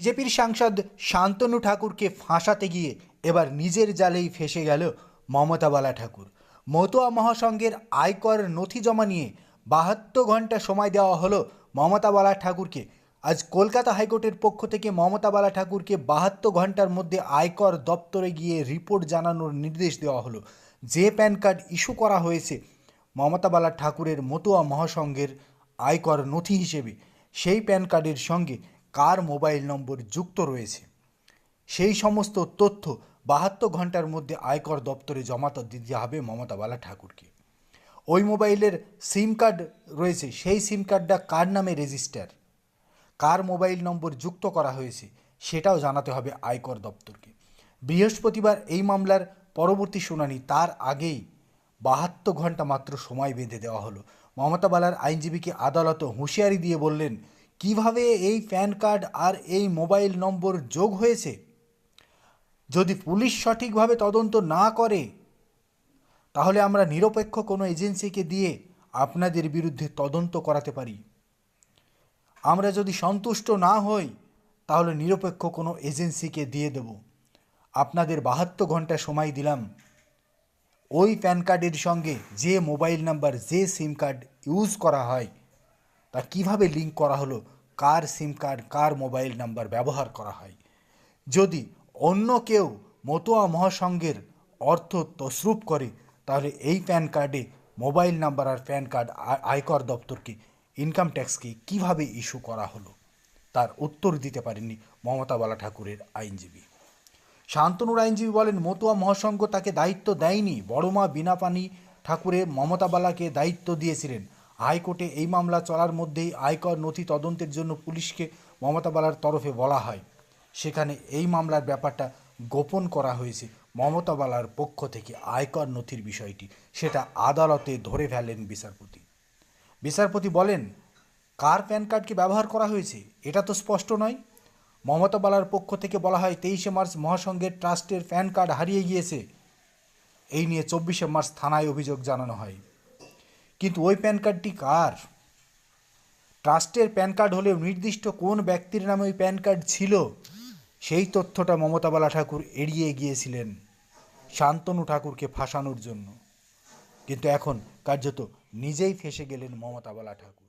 বিজেপির সাংসদ শান্তনু ঠাকুরকে ফাঁসাতে গিয়ে এবার নিজের জালেই ফেঁসে গেল মমতা বালা ঠাকুর। মতুয়া মহাসংঘের আয়কর নথি জমা নিয়ে 72 ঘন্টা সময় দেওয়া হলো মমতা বালা ঠাকুরকে। আজ কলকাতা হাইকোর্টের পক্ষ থেকে মমতা বালা ঠাকুরকে 72 ঘন্টার মধ্যে আয়কর দপ্তরে গিয়ে রিপোর্ট জানানোর নির্দেশ দেওয়া হলো। যে প্যান কার্ড ইস্যু করা হয়েছে মমতা বালা ঠাকুরের মতুয়া মহাসংঘের আয়কর নথি হিসেবে, সেই প্যান কার্ডের সঙ্গে কার মোবাইল নম্বর যুক্ত রয়েছে সেই সমস্ত তথ্য 72 ঘন্টার মধ্যে আয়কর দপ্তরে জমা দিতে হবে মমতা বালা ঠাকুরকে। ওই মোবাইলের সিম কার্ড রয়েছে, সেই সিম কার্ডটা কার নামে রেজিস্টার, কার মোবাইল নম্বর যুক্ত করা হয়েছে সেটাও জানাতে হবে আয়কর দপ্তরকে। বৃহস্পতিবার এই মামলার পরবর্তী শুনানি, তার আগেই 72 ঘন্টা মাত্র সময় বেঁধে দেওয়া হলো। মমতা বালার আইনজীবীকে আদালত হুঁশিয়ারি দিয়ে বললেন, কিভাবে এই প্যান কার্ড আর এই মোবাইল নম্বর যোগ হয়েছে যদি পুলিশ সঠিকভাবে তদন্ত না করে তাহলে আমরা নিরপেক্ষ কোনো এজেন্সিকে দিয়ে আপনাদের বিরুদ্ধে তদন্ত করাতে পারি। আমরা যদি সন্তুষ্ট না হই তাহলে নিরপেক্ষ কোনো এজেন্সিকে দিয়ে দেব। আপনাদের 72 ঘন্টা সময় দিলাম। ওই প্যান কার্ডের সঙ্গে যে মোবাইল নাম্বার, যে সিম কার্ড ইউজ করা হয় তা কিভাবে লিঙ্ক করা হলো, কার সিম কার্ড, কার মোবাইল নাম্বার ব্যবহার করা হয়। যদি অন্য কেউ মতুয়া মহাসংঘের অর্থ তছরূপ করে তাহলে এই প্যান কার্ডে মোবাইল নাম্বার আর প্যান কার্ড আয়কর দপ্তরকে, ইনকাম ট্যাক্সকে কিভাবে ইস্যু করা হলো তার উত্তর দিতে পারেননি মমতা বালা ঠাকুরের আইনজীবী। শান্তনুর আইনজীবী বলেন, মতুয়া মহাসংঘ তাকে দায়িত্ব দেয়নি, বড়মা বিনাপানি ঠাকুরে মমতা বালাকে দায়িত্ব দিয়েছিলেন। হাইকোর্টে এই মামলা চলার মধ্যেই আয়কর নথি তদন্তের জন্য পুলিশকে মমতা বালার তরফে বলা হয়। সেখানে এই মামলার ব্যাপারটা গোপন করা হয়েছে মমতা বালার পক্ষ থেকে। আয়কর নথির বিষয়টি সেটা আদালতে ধরে ফেলেন বিচারপতি বলেন, কার প্যান কার্ডকে ব্যবহার করা হয়েছে এটা তো স্পষ্ট নয়। মমতা বালার পক্ষ থেকে বলা হয় 23শে মার্চ মহাসংঘের ট্রাস্টের প্যান কার্ড হারিয়ে গিয়েছে। এই নিয়ে 24শে মার্চ থানায় অভিযোগ জানানো হয়। কিন্তু ওই প্যান কার্ডটি কার? ট্রাস্টের প্যান কার্ড হলেও নির্দিষ্ট কোন ব্যক্তির নামে ওই প্যান কার্ড ছিল সেই তথ্যটা মমতা বালা ঠাকুর এড়িয়ে গিয়েছিলেন শান্তনু ঠাকুরকে ফাঁসানোর জন্য। কিন্তু এখন কার্যত নিজেই ফেঁসে গেলেন মমতা বালা ঠাকুর।